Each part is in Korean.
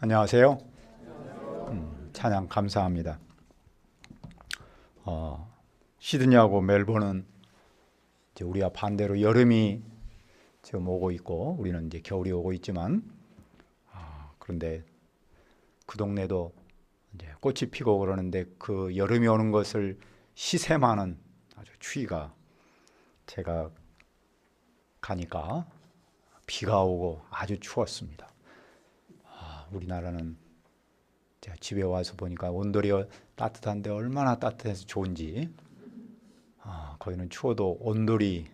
안녕하세요. 찬양 감사합니다. 시드니하고 멜번은 이제 우리와 반대로 여름이 지금 오고 있고 우리는 이제 겨울이 오고 있지만 그런데 그 동네도 이제 꽃이 피고 그러는데 그 여름이 오는 것을 시샘하는 아주 추위가 제가 가니까 비가 오고 아주 추웠습니다. 우리나라는 제가 집에 와서 보니까 온돌이 따뜻한데 얼마나 따뜻해서 좋은지 거기는 추워도 온돌이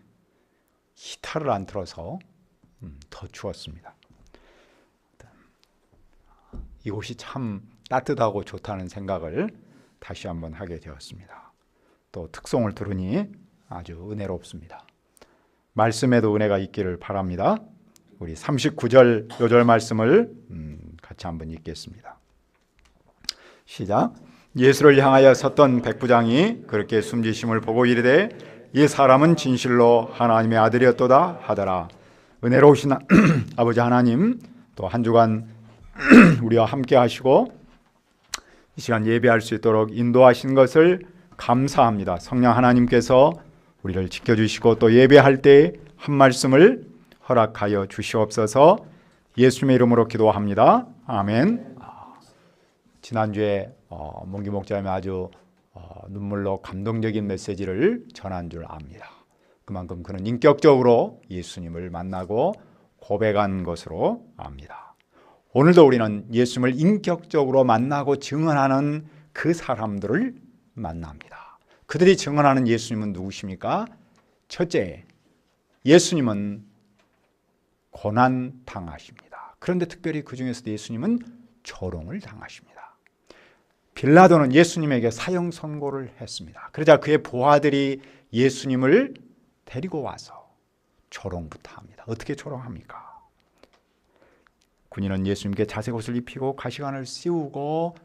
히터를 안 틀어서 더 추웠습니다. 이곳이 참 따뜻하고 좋다는 생각을 다시 한번 하게 되었습니다. 또 특송을 들으니 아주 은혜롭습니다. 말씀에도 은혜가 있기를 바랍니다. 우리 39절 요절 말씀을 같이 한번 읽겠습니다. 시작. 예수를 향하여 섰던 백부장이 그렇게 숨지심을 보고 이르되 이 사람은 진실로 하나님의 아들이었도다 하더라. 은혜로우신 아버지 하나님, 또 한 주간 우리와 함께 하시고 이 시간 예배할 수 있도록 인도하신 것을 감사합니다. 성령 하나님께서 우리를 지켜주시고 또 예배할 때 한 말씀을 허락하여 주시옵소서. 예수님의 이름으로 기도합니다. 아멘. 지난주에 몽기 목자님이 아주 눈물로 감동적인 메시지를 전한 줄 압니다. 그만큼 그는 인격적으로 예수님을 만나고 고백한 것으로 압니다. 오늘도 우리는 예수님을 인격적으로 만나고 증언하는 그 사람들을 만납니다. 그들이 증언하는 예수님은 누구십니까? 첫째, 예수님은 고난 당하십니다. 그런데 특별히 그 중에서도 예수님은 조롱을 당하십니다. 빌라도는 예수님에게 사형 선고를 했습니다. 그러자 그의 보아들이 예수님을 데리고 와서 조롱부터 합니다. 어떻게 조롱합니까? 군인은 예수님께 자색 옷을 입히고 가시관을 씌우고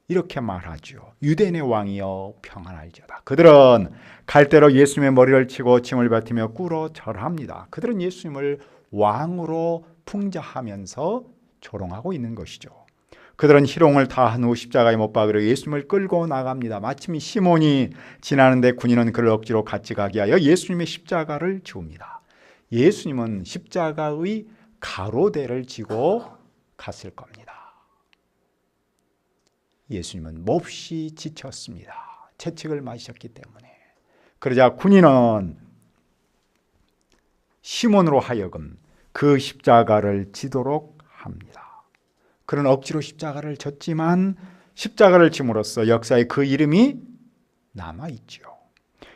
이렇게 말하죠. 유대인의 왕이여 평안할지어다. 그들은 갈대로 예수님의 머리를 치고 침을 뱉으며 꿇어 절합니다. 그들은 예수님을 왕으로 풍자하면서 조롱하고 있는 것이죠. 그들은 희롱을 다한 후 십자가에 못 박으려 예수님을 끌고 나갑니다. 마침 시몬이 지나는데 군인은 그를 억지로 같이 가게 하여 예수님의 십자가를 지웁니다. 예수님은 십자가의 가로대를 지고 갔을 겁니다. 예수님은 몹시 지쳤습니다. 채찍을 맞으셨기 때문에. 그러자 군인은 시몬으로 하여금 그 십자가를 지도록 합니다. 그는 억지로 십자가를 졌지만 십자가를 짐으로써 역사에 그 이름이 남아있죠.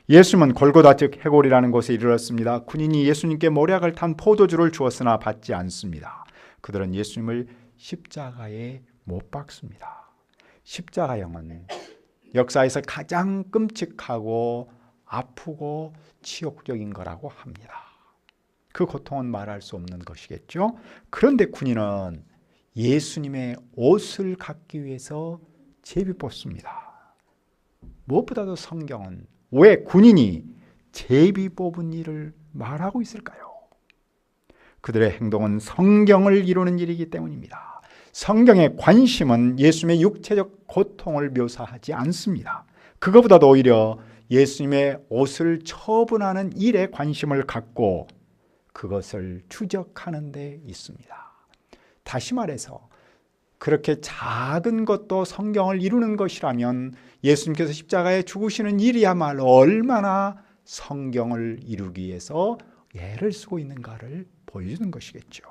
예수님은 골고다 즉 해골이라는 곳에 이르렀습니다. 군인이 예수님께 모략을 탄 포도주를 주었으나 받지 않습니다. 그들은 예수님을 십자가에 못 박습니다. 십자가형은 역사에서 가장 끔찍하고 아프고 치욕적인 거라고 합니다. 그 고통은 말할 수 없는 것이겠죠. 그런데 군인은 예수님의 옷을 갖기 위해서 제비 뽑습니다. 무엇보다도 성경은 왜 군인이 제비 뽑은 일을 말하고 있을까요? 그들의 행동은 성경을 이루는 일이기 때문입니다. 성경의 관심은 예수님의 육체적 고통을 묘사하지 않습니다. 그것보다도 오히려 예수님의 옷을 처분하는 일에 관심을 갖고 그것을 추적하는 데 있습니다. 다시 말해서 그렇게 작은 것도 성경을 이루는 것이라면 예수님께서 십자가에 죽으시는 일이야말로 얼마나 성경을 이루기 위해서 애를 쓰고 있는가를 보여주는 것이겠죠.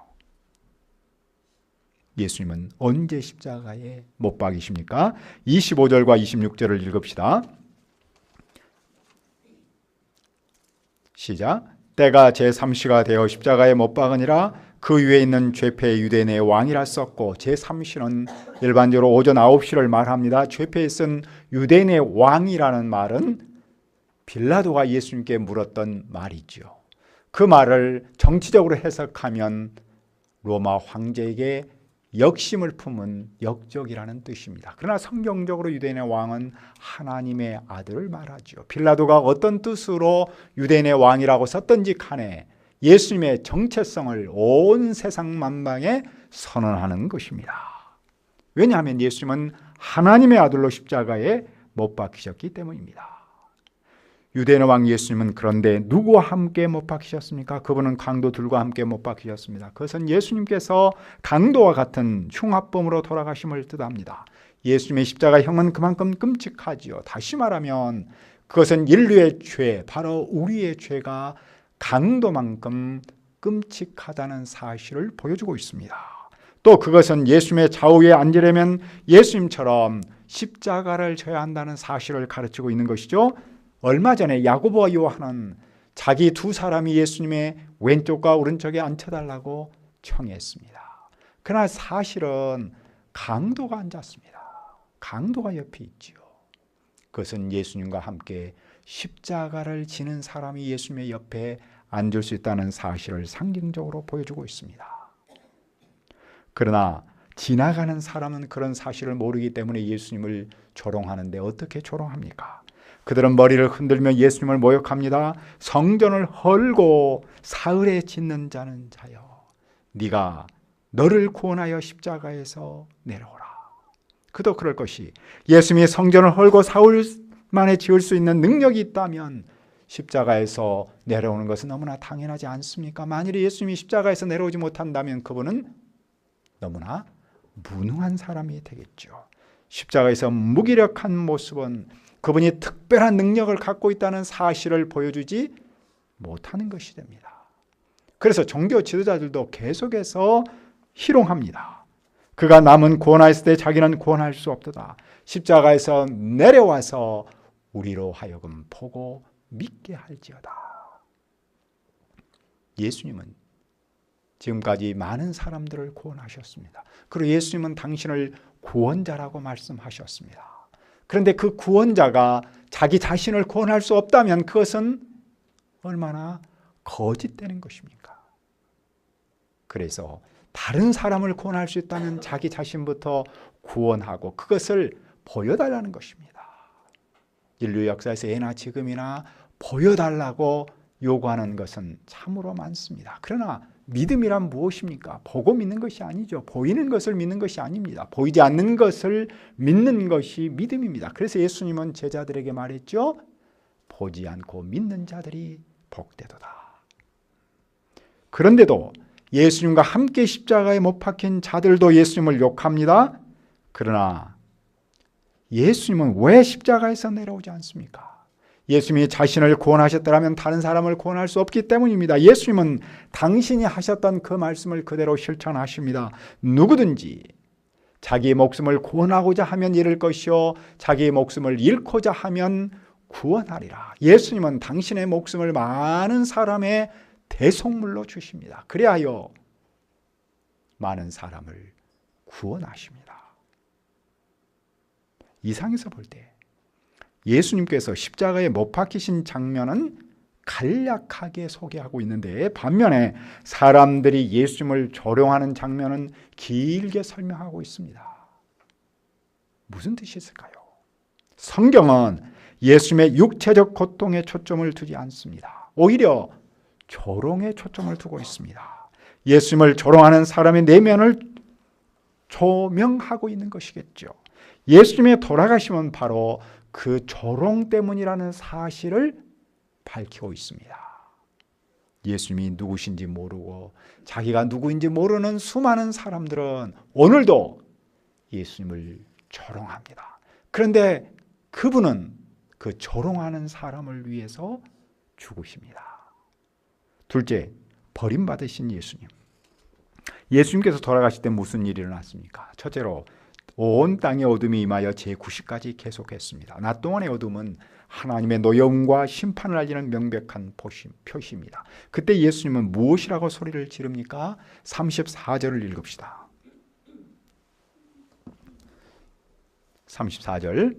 예수님은 언제 십자가에 못 박이십니까? 25절과 26절을 읽읍시다. 시작. 때가 제3시가 되어 십자가에 못 박으니라. 그 위에 있는 죄패의 유대인의 왕이라 썼고, 제3시는 일반적으로 오전 9시를 말합니다. 죄패에 쓴 유대인의 왕이라는 말은 빌라도가 예수님께 물었던 말이죠. 그 말을 정치적으로 해석하면 로마 황제에게 역심을 품은 역적이라는 뜻입니다. 그러나 성경적으로 유대인의 왕은 하나님의 아들을 말하죠. 빌라도가 어떤 뜻으로 유대인의 왕이라고 썼던지 간에 예수님의 정체성을 온 세상 만방에 선언하는 것입니다. 왜냐하면 예수님은 하나님의 아들로 십자가에 못 박히셨기 때문입니다. 유대인의 왕 예수님은 그런데 누구와 함께 못 박히셨습니까? 그분은 강도들과 함께 못 박히셨습니다. 그것은 예수님께서 강도와 같은 흉악범으로 돌아가심을 뜻합니다. 예수님의 십자가형은 그만큼 끔찍하지요. 다시 말하면 그것은 인류의 죄, 바로 우리의 죄가 강도만큼 끔찍하다는 사실을 보여주고 있습니다. 또 그것은 예수님의 좌우에 앉으려면 예수님처럼 십자가를 져야 한다는 사실을 가르치고 있는 것이죠. 얼마 전에 야고보와 요한은 자기 두 사람이 예수님의 왼쪽과 오른쪽에 앉혀달라고 청했습니다. 그러나 사실은 강도가 앉았습니다. 강도가 옆에 있지요. 그것은 예수님과 함께 십자가를 지는 사람이 예수님의 옆에 앉을 수 있다는 사실을 상징적으로 보여주고 있습니다. 그러나 지나가는 사람은 그런 사실을 모르기 때문에 예수님을 조롱하는데 어떻게 조롱합니까? 그들은 머리를 흔들며 예수님을 모욕합니다. 성전을 헐고 사흘에 짓는 자는 자여, 네가 너를 구원하여 십자가에서 내려오라. 그도 그럴 것이, 예수님이 성전을 헐고 사흘 만에 지을 수 있는 능력이 있다면 십자가에서 내려오는 것은 너무나 당연하지 않습니까? 만일 예수님이 십자가에서 내려오지 못한다면 그분은 너무나 무능한 사람이 되겠죠. 십자가에서 무기력한 모습은 그분이 특별한 능력을 갖고 있다는 사실을 보여주지 못하는 것이 됩니다. 그래서 종교 지도자들도 계속해서 희롱합니다. 그가 남은 구원하였을 때 자기는 구원할 수 없도다. 십자가에서 내려와서 우리로 하여금 보고 믿게 할지어다. 예수님은 지금까지 많은 사람들을 구원하셨습니다. 그리고 예수님은 당신을 구원자라고 말씀하셨습니다. 그런데 그 구원자가 자기 자신을 구원할 수 없다면 그것은 얼마나 거짓되는 것입니까? 그래서 다른 사람을 구원할 수 있다면 자기 자신부터 구원하고 그것을 보여달라는 것입니다. 인류 역사에서 예나 지금이나 보여달라고 요구하는 것은 참으로 많습니다. 그러나 믿음이란 무엇입니까? 보고 믿는 것이 아니죠. 보이는 것을 믿는 것이 아닙니다. 보이지 않는 것을 믿는 것이 믿음입니다. 그래서 예수님은 제자들에게 말했죠. 보지 않고 믿는 자들이 복되도다. 그런데도 예수님과 함께 십자가에 못 박힌 자들도 예수님을 욕합니다. 그러나 예수님은 왜 십자가에서 내려오지 않습니까? 예수님이 자신을 구원하셨더라면 다른 사람을 구원할 수 없기 때문입니다. 예수님은 당신이 하셨던 그 말씀을 그대로 실천하십니다. 누구든지 자기의 목숨을 구원하고자 하면 잃을 것이요 자기의 목숨을 잃고자 하면 구원하리라. 예수님은 당신의 목숨을 많은 사람의 대속물로 주십니다. 그리하여 많은 사람을 구원하십니다. 이상에서 볼 때 예수님께서 십자가에 못 박히신 장면은 간략하게 소개하고 있는데 반면에 사람들이 예수님을 조롱하는 장면은 길게 설명하고 있습니다. 무슨 뜻이 있을까요? 성경은 예수님의 육체적 고통에 초점을 두지 않습니다. 오히려 조롱에 초점을 두고 있습니다. 예수님을 조롱하는 사람의 내면을 조명하고 있는 것이겠죠. 예수님의 돌아가심은 바로 그 조롱 때문이라는 사실을 밝히고 있습니다. 예수님이 누구신지 모르고 자기가 누구인지 모르는 수많은 사람들은 오늘도 예수님을 조롱합니다. 그런데 그분은 그 조롱하는 사람을 위해서 죽으십니다. 둘째, 버림받으신 예수님. 예수님께서 돌아가실 때 무슨 일이 일어났습니까? 첫째로 온 땅의 어둠이 임하여 제9시까지 계속했습니다. 낮 동안의 어둠은 하나님의 노여움과 심판을 알리는 명백한 표시입니다. 그때 예수님은 무엇이라고 소리를 지릅니까? 34절을 읽읍시다. 34절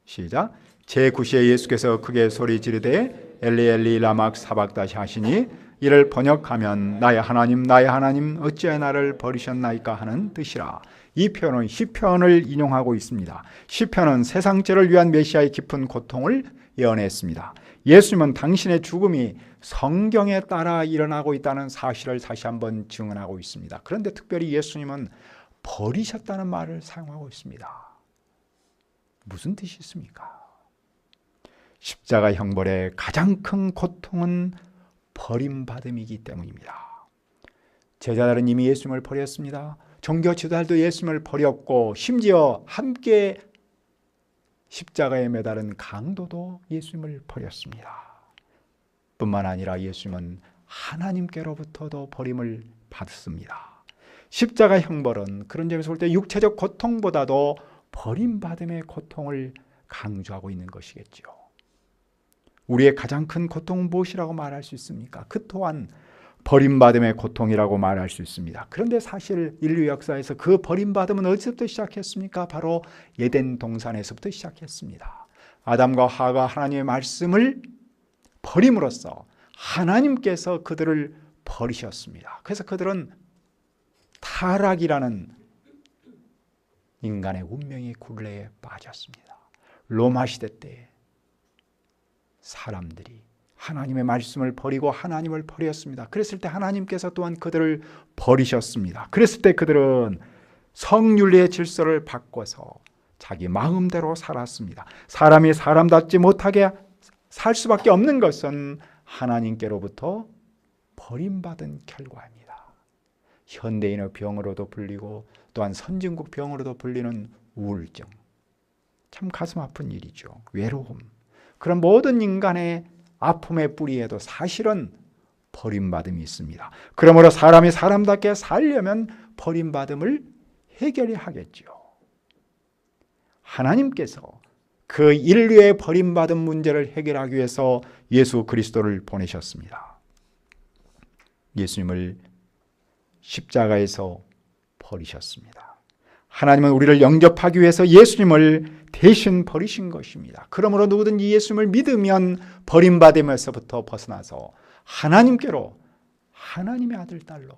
시작. 제9시에 예수께서 크게 소리 지르되 엘리 엘리 라막 사박다시 하시니 이를 번역하면 나의 하나님 어찌하여 나를 버리셨나이까 하는 뜻이라. 이 표현은 시편을 인용하고 있습니다. 시편은 세상죄를 위한 메시아의 깊은 고통을 예언했습니다. 예수님은 당신의 죽음이 성경에 따라 일어나고 있다는 사실을 다시 한번 증언하고 있습니다. 그런데 특별히 예수님은 버리셨다는 말을 사용하고 있습니다. 무슨 뜻이 있습니까? 십자가 형벌의 가장 큰 고통은 버림받음이기 때문입니다. 제자들은 이미 예수님을 버렸습니다. 종교 지도자들도 예수님을 버렸고 심지어 함께 십자가에 매달은 강도도 예수님을 버렸습니다. 뿐만 아니라 예수님은 하나님께로부터도 버림을 받습니다. 십자가 형벌은 그런 점에서 볼 때 육체적 고통보다도 버림받음의 고통을 강조하고 있는 것이겠죠. 우리의 가장 큰 고통은 무엇이라고 말할 수 있습니까? 그 또한 버림받음의 고통이라고 말할 수 있습니다. 그런데 사실 인류 역사에서 그 버림받음은 어디서부터 시작했습니까? 바로 에덴 동산에서부터 시작했습니다. 아담과 하와가 하나님의 말씀을 버림으로써 하나님께서 그들을 버리셨습니다. 그래서 그들은 타락이라는 인간의 운명의 굴레에 빠졌습니다. 로마 시대 때 사람들이 하나님의 말씀을 버리고 하나님을 버렸습니다. 그랬을 때 하나님께서 또한 그들을 버리셨습니다. 그랬을 때 그들은 성윤리의 질서를 바꿔서 자기 마음대로 살았습니다. 사람이 사람답지 못하게 살 수밖에 없는 것은 하나님께로부터 버림받은 결과입니다. 현대인의 병으로도 불리고 또한 선진국 병으로도 불리는 우울증. 참 가슴 아픈 일이죠. 외로움. 그런 모든 인간의 아픔의 뿌리에도 사실은 버림받음이 있습니다. 그러므로 사람이 사람답게 살려면 버림받음을 해결해야 하겠죠. 하나님께서 그 인류의 버림받은 문제를 해결하기 위해서 예수 그리스도를 보내셨습니다. 예수님을 십자가에서 버리셨습니다. 하나님은 우리를 영접하기 위해서 예수님을 대신 버리신 것입니다. 그러므로 누구든지 예수님을 믿으면 버림받음에서부터 벗어나서 하나님께로 하나님의 아들 딸로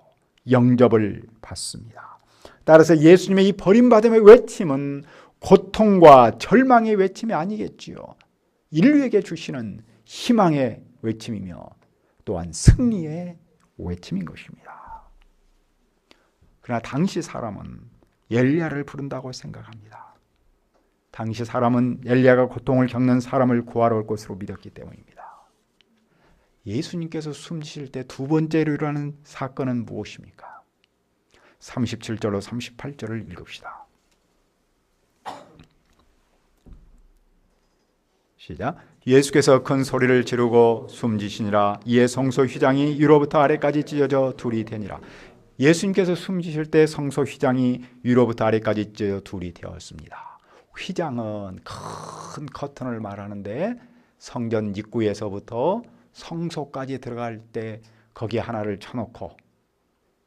영접을 받습니다. 따라서 예수님의 이 버림받음의 외침은 고통과 절망의 외침이 아니겠지요. 인류에게 주시는 희망의 외침이며 또한 승리의 외침인 것입니다. 그러나 당시 사람은 엘리야를 부른다고 생각합니다. 당시 사람은 엘리야가 고통을 겪는 사람을 구하러 올 것으로 믿었기 때문입니다. 예수님께서 숨지실 때 두 번째로 일어나는 사건은 무엇입니까? 37절로 38절을 읽읍시다. 시작. 예수께서 큰 소리를 지르고 숨지시니라. 이에 성소 휘장이 위로부터 아래까지 찢어져 둘이 되니라. 예수님께서 숨지실 때 성소 휘장이 위로부터 아래까지 찢어져 둘이 되었습니다. 휘장은 큰 커튼을 말하는데 성전 입구에서부터 성소까지 들어갈 때 거기 하나를 쳐놓고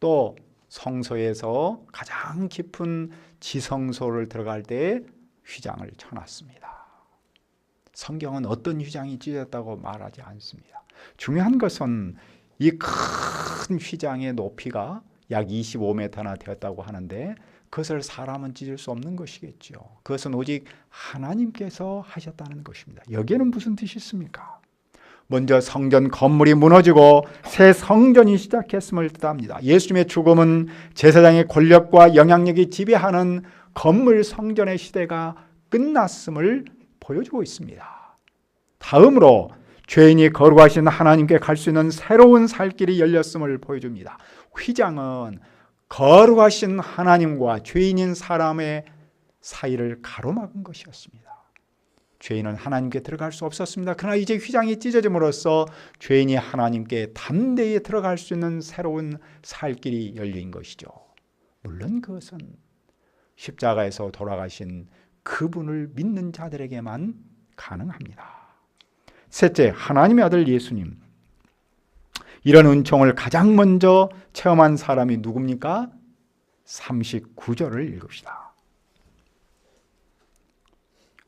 또 성소에서 가장 깊은 지성소를 들어갈 때 휘장을 쳐놨습니다. 성경은 어떤 휘장이 찢어졌다고 말하지 않습니다. 중요한 것은 이 큰 휘장의 높이가 약 25m나 되었다고 하는데 그것을 사람은 찢을 수 없는 것이겠죠. 그것은 오직 하나님께서 하셨다는 것입니다. 여기에는 무슨 뜻이 있습니까? 먼저 성전 건물이 무너지고 새 성전이 시작했음을 뜻합니다. 예수님의 죽음은 제사장의 권력과 영향력이 지배하는 건물 성전의 시대가 끝났음을 보여주고 있습니다. 다음으로 죄인이 거룩하신 하나님께 갈 수 있는 새로운 살 길이 열렸음을 보여줍니다. 휘장은 거룩하신 하나님과 죄인인 사람의 사이를 가로막은 것이었습니다. 죄인은 하나님께 들어갈 수 없었습니다. 그러나 이제 휘장이 찢어짐으로써 죄인이 하나님께 담대히 들어갈 수 있는 새로운 살 길이 열린 것이죠. 물론 그것은 십자가에서 돌아가신 그분을 믿는 자들에게만 가능합니다. 셋째, 하나님의 아들 예수님. 이런 은총을 가장 먼저 체험한 사람이 누굽니까? 39절을 읽읍시다.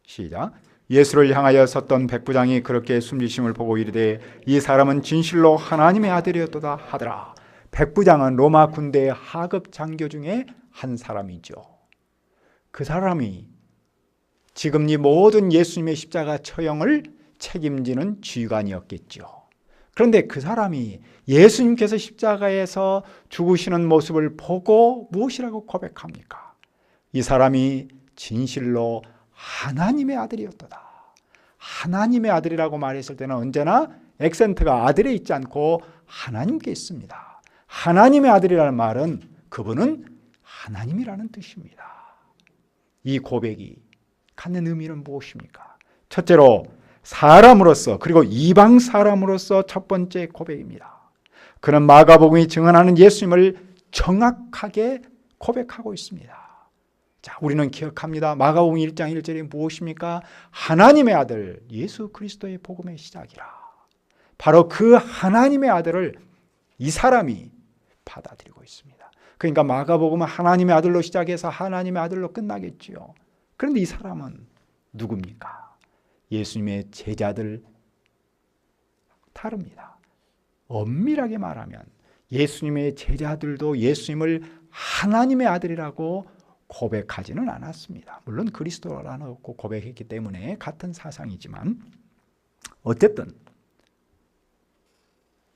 시작. 예수를 향하여 섰던 백부장이 그렇게 숨지심을 보고 이르되 이 사람은 진실로 하나님의 아들이었도다 하더라. 백부장은 로마 군대의 하급 장교 중에 한 사람이죠. 그 사람이 지금 이 모든 예수님의 십자가 처형을 책임지는 지휘관이었겠죠. 그런데 그 사람이 예수님께서 십자가에서 죽으시는 모습을 보고 무엇이라고 고백합니까? 이 사람이 진실로 하나님의 아들이었도다. 하나님의 아들이라고 말했을 때는 언제나 액센트가 아들에 있지 않고 하나님께 있습니다. 하나님의 아들이라는 말은 그분은 하나님이라는 뜻입니다. 이 고백이 갖는 의미는 무엇입니까? 첫째로 사람으로서, 그리고 이방 사람으로서 첫 번째 고백입니다. 그는 마가복음이 증언하는 예수님을 정확하게 고백하고 있습니다. 자, 우리는 기억합니다. 마가복음 1장 1절이 무엇입니까? 하나님의 아들 예수 그리스도의 복음의 시작이라. 바로 그 하나님의 아들을 이 사람이 받아들이고 있습니다. 그러니까 마가복음은 하나님의 아들로 시작해서 하나님의 아들로 끝나겠지요. 그런데 이 사람은 누굽니까? 예수님의 제자들 다릅니다. 엄밀하게 말하면 예수님의 제자들도 예수님을 하나님의 아들이라고 고백하지는 않았습니다. 물론 그리스도라고 고백했기 때문에 같은 사상이지만 어쨌든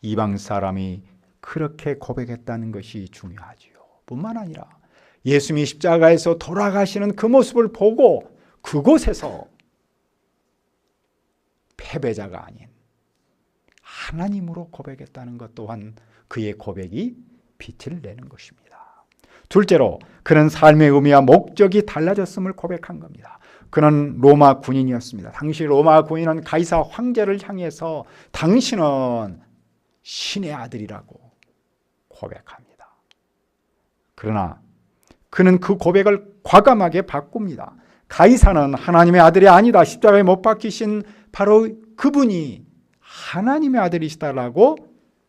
이방 사람이 그렇게 고백했다는 것이 중요하지요. 뿐만 아니라 예수님이 십자가에서 돌아가시는 그 모습을 보고 그곳에서 패배자가 아닌 하나님으로 고백했다는 것 또한 그의 고백이 빛을 내는 것입니다. 둘째로 그는 삶의 의미와 목적이 달라졌음을 고백한 겁니다. 그는 로마 군인이었습니다. 당시 로마 군인은 가이사 황제를 향해서 당신은 신의 아들이라고 고백합니다. 그러나 그는 그 고백을 과감하게 바꿉니다. 가이사는 하나님의 아들이 아니다. 십자가에 못 박히신 바로 그분이 하나님의 아들이시다라고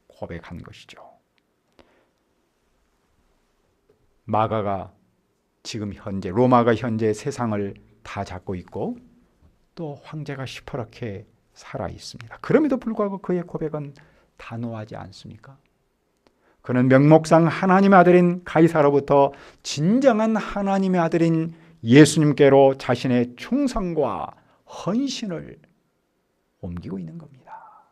고백한 것이죠. 마가가 지금 현재 로마가 현재 세상을 다 잡고 있고 또 황제가 시퍼렇게 살아 있습니다. 그럼에도 불구하고 그의 고백은 단호하지 않습니까? 그는 명목상 하나님의 아들인 가이사로부터 진정한 하나님의 아들인 예수님께로 자신의 충성과 헌신을 옮기고 있는 겁니다.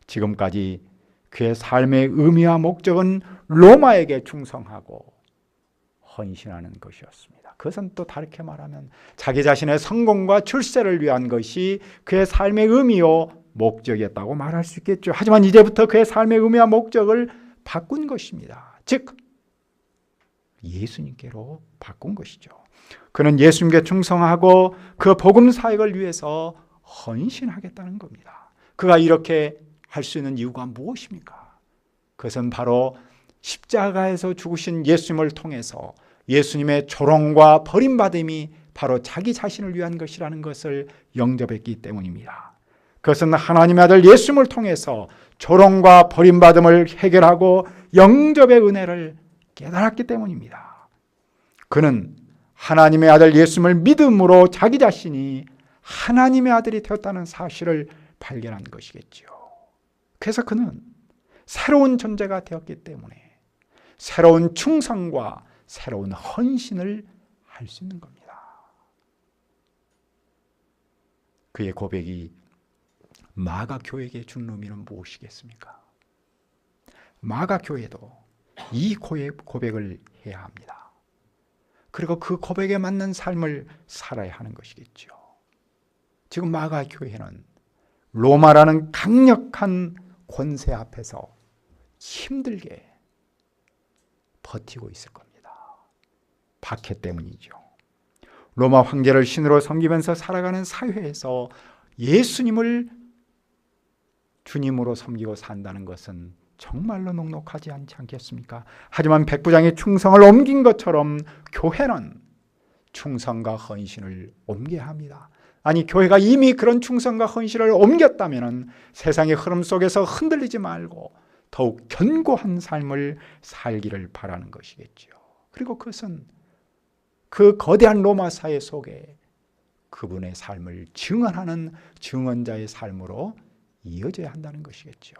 지금까지 그의 삶의 의미와 목적은 로마에게 충성하고 헌신하는 것이었습니다. 그것은 또 다르게 말하면 자기 자신의 성공과 출세를 위한 것이 그의 삶의 의미요 목적이었다고 말할 수 있겠죠. 하지만 이제부터 그의 삶의 의미와 목적을 바꾼 것입니다. 즉 예수님께로 바꾼 것이죠. 그는 예수님께 충성하고 그 복음 사역을 위해서 헌신하겠다는 겁니다. 그가 이렇게 할 수 있는 이유가 무엇입니까? 그것은 바로 십자가에서 죽으신 예수님을 통해서 예수님의 조롱과 버림받음이 바로 자기 자신을 위한 것이라는 것을 영접했기 때문입니다. 그것은 하나님의 아들 예수님을 통해서 조롱과 버림받음을 해결하고 영접의 은혜를 깨달았기 때문입니다. 그는 하나님의 아들 예수님을 믿음으로 자기 자신이 하나님의 아들이 되었다는 사실을 발견한 것이겠지요. 그래서 그는 새로운 존재가 되었기 때문에 새로운 충성과 새로운 헌신을 할 수 있는 겁니다. 그의 고백이 마가 교회에게 준 의미는 무엇이겠습니까? 마가 교회도 이 고백을 해야 합니다. 그리고 그 고백에 맞는 삶을 살아야 하는 것이겠죠. 지금 마가 교회는 로마라는 강력한 권세 앞에서 힘들게 버티고 있을 겁니다. 박해 때문이죠. 로마 황제를 신으로 섬기면서 살아가는 사회에서 예수님을 주님으로 섬기고 산다는 것은 정말로 녹록하지 않지 않겠습니까? 하지만 백부장의 충성을 옮긴 것처럼 교회는 충성과 헌신을 옮겨야 합니다. 아니, 교회가 이미 그런 충성과 헌신을 옮겼다면 세상의 흐름 속에서 흔들리지 말고 더욱 견고한 삶을 살기를 바라는 것이겠지요. 그리고 그것은 그 거대한 로마 사회 속에 그분의 삶을 증언하는 증언자의 삶으로 이어져야 한다는 것이겠죠.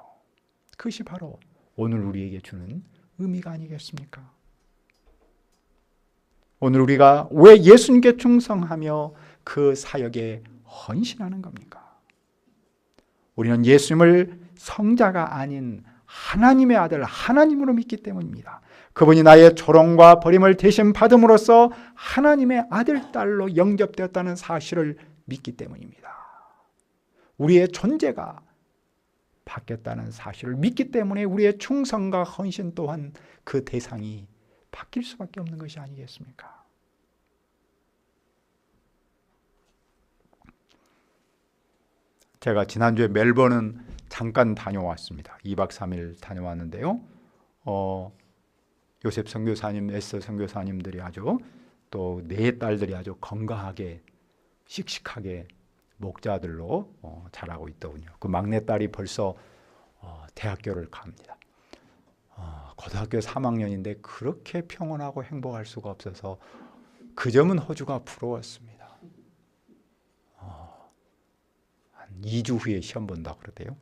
그것이 바로 오늘 우리에게 주는 의미가 아니겠습니까? 오늘 우리가 왜 예수님께 충성하며 그 사역에 헌신하는 겁니까? 우리는 예수님을 성자가 아닌 하나님의 아들, 하나님으로 믿기 때문입니다. 그분이 나의 조롱과 버림을 대신 받음으로써 하나님의 아들, 딸로 영접되었다는 사실을 믿기 때문입니다. 우리의 존재가 바뀌었다는 사실을 믿기 때문에 우리의 충성과 헌신 또한 그 대상이 바뀔 수밖에 없는 것이 아니겠습니까? 제가 지난주에 멜버른 잠깐 다녀왔습니다. 2박 3일 다녀왔는데요. 요셉 선교사님, 에스더 선교사님들이 아주 또 네 딸들이 아주 건강하게 씩씩하게 목자들로 자라고 있더군요. 그 막내딸이 벌써 대학교를 갑니다. 고등학교 3학년인데 그렇게 평온하고 행복할 수가 없어서 그 점은 호주가 부러웠습니다. 한 2주 후에 시험 본다고 그러대요.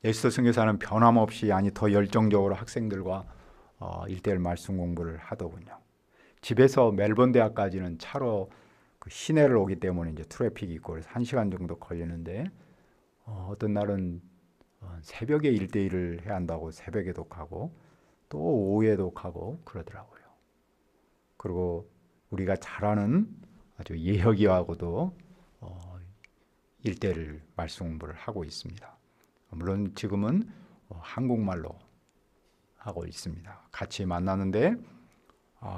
에스더 선교사는 변함없이 아니 더 열정적으로 학생들과 1:1 말씀 공부를 하더군요. 집에서 멜번 대학까지는 차로 그 시내를 오기 때문에 이제 트래픽이 있고 그래서 1시간 정도 걸리는데 어떤 날은 새벽에 1:1을 해야 한다고 새벽에도 가고 또 오후에도 가고 그러더라고요. 그리고 우리가 잘 아는 아주 예혁이하고도 1:1 말씀 공부를 하고 있습니다. 물론 지금은 한국말로 하고 있습니다. 같이 만나는데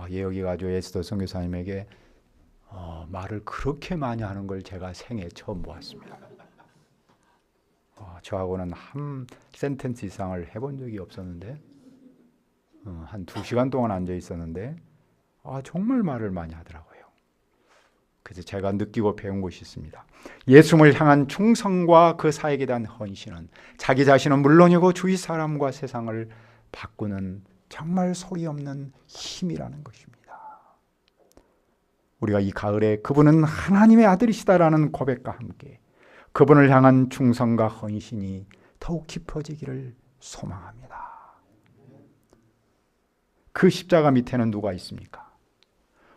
예혁이가 아주 에스더 선교사님에게 말을 그렇게 많이 하는 걸 제가 생애 처음 보았습니다. 저하고는 한 센텐스 이상을 해본 적이 없었는데 한 2시간 동안 앉아 있었는데 정말 말을 많이 하더라고요. 그래서 제가 느끼고 배운 것이 있습니다. 예수님을 향한 충성과 그 사역에 대한 헌신은 자기 자신은 물론이고 주위 사람과 세상을 바꾸는 정말 소리 없는 힘이라는 것입니다. 우리가 이 가을에 그분은 하나님의 아들이시다라는 고백과 함께 그분을 향한 충성과 헌신이 더욱 깊어지기를 소망합니다. 그 십자가 밑에는 누가 있습니까?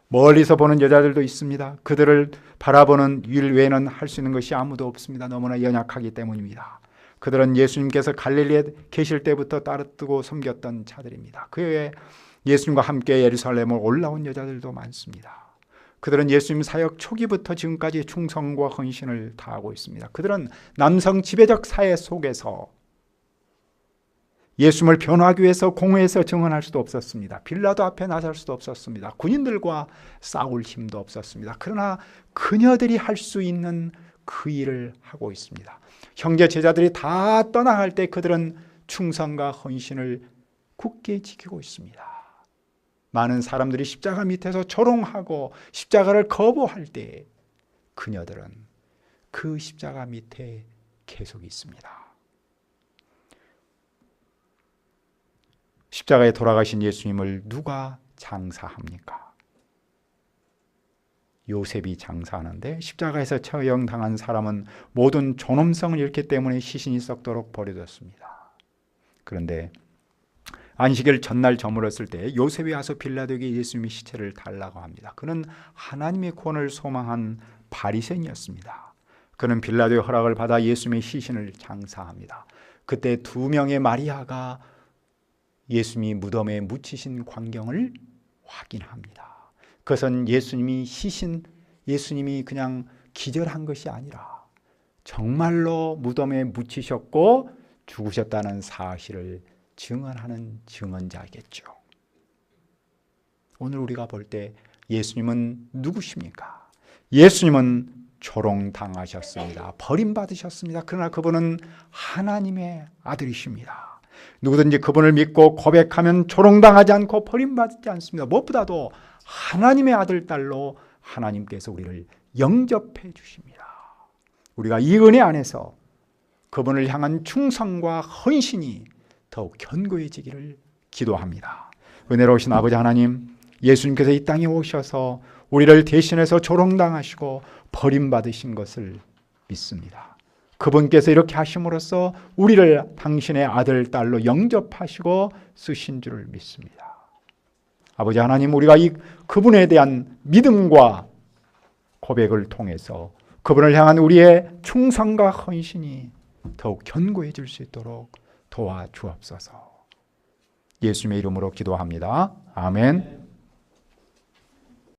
멀리서 보는 여자들도 있습니다. 그들을 바라보는 일 외에는 할 수 있는 것이 아무도 없습니다. 너무나 연약하기 때문입니다. 그들은 예수님께서 갈릴리에 계실 때부터 따르고 섬겼던 자들입니다. 그 외에 예수님과 함께 예루살렘을 올라온 여자들도 많습니다. 그들은 예수님 사역 초기부터 지금까지 충성과 헌신을 다하고 있습니다. 그들은 남성 지배적 사회 속에서 예수님을 변호하기 위해서 공회에서 증언할 수도 없었습니다. 빌라도 앞에 나설 수도 없었습니다. 군인들과 싸울 힘도 없었습니다. 그러나 그녀들이 할 수 있는 그 일을 하고 있습니다. 형제 제자들이 다 떠나갈 때 그들은 충성과 헌신을 굳게 지키고 있습니다. 많은 사람들이 십자가 밑에서 조롱하고 십자가를 거부할 때 그녀들은 그 십자가 밑에 계속 있습니다. 십자가에 돌아가신 예수님을 누가 장사합니까? 요셉이 장사하는데 십자가에서 처형당한 사람은 모든 존엄성을 잃기 때문에 시신이 썩도록 버려졌습니다. 그런데 안식일 전날 저물었을 때 요셉이 와서 빌라도에게 예수님의 시체를 달라고 합니다. 그는 하나님의 구원을 소망한 바리새인이었습니다. 그는 빌라도의 허락을 받아 예수님의 시신을 장사합니다. 그때 2명의 마리아가 예수님이 무덤에 묻히신 광경을 확인합니다. 그것은 예수님이 그냥 기절한 것이 아니라 정말로 무덤에 묻히셨고 죽으셨다는 사실을 증언하는 증언자겠죠. 오늘 우리가 볼 때 예수님은 누구십니까? 예수님은 조롱당하셨습니다. 버림받으셨습니다. 그러나 그분은 하나님의 아들이십니다. 누구든지 그분을 믿고 고백하면 조롱당하지 않고 버림받지 않습니다. 무엇보다도 하나님의 아들, 딸로 하나님께서 우리를 영접해 주십니다. 우리가 이 은혜 안에서 그분을 향한 충성과 헌신이 더욱 견고해지기를 기도합니다. 은혜로우신 아버지 하나님, 예수님께서 이 땅에 오셔서 우리를 대신해서 조롱당하시고 버림받으신 것을 믿습니다. 그분께서 이렇게 하심으로써 우리를 당신의 아들, 딸로 영접하시고 쓰신 줄을 믿습니다. 아버지 하나님, 우리가 그분에 대한 믿음과 고백을 통해서 그분을 향한 우리의 충성과 헌신이 더욱 견고해질 수 있도록 도와주옵소서. 예수님의 이름으로 기도합니다. 아멘.